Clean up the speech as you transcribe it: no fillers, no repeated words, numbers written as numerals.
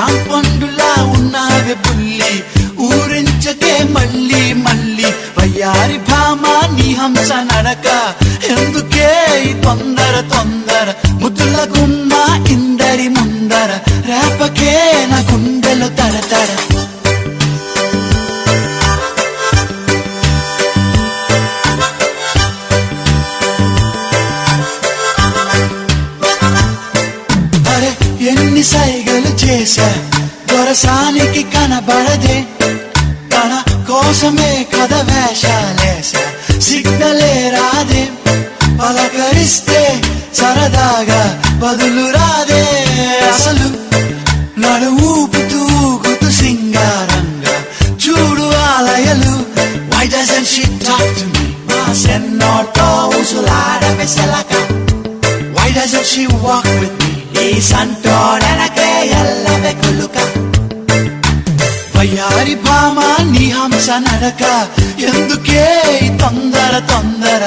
జాంపండులా ఉన్నావే బుల్లి ఊరించకే మళ్ళీ మళ్ళీ వయ్యారి భామ నీ హంస నడక ఎందుకే ఈ తొందర తొందర ముద్దుల గుమ్మ ఇందరి ముందర రేపకే నా గుండెలు తడతడ అరే ఎన్ని సైగలు చేశా దొరసానికి కనబడదే తన కోసమే కథ వేషాలేసా సిగ్నలే రాదే పలకరిస్తే సరదాగా బదులు రాదే అసలు నడు ఊపుతూ ఊగుతూ సింగారంగా చూడు ఆలయలు Why doesn't she talk to me? మా సెన్నోతో ఉసులాడవే సెలక Why doesn't she walk with me? ఈ సంటోడనకే ఎల్లవే కులుక వయ్యారి భామ నీ హంస నడక ఎందుకే తొందర తొందర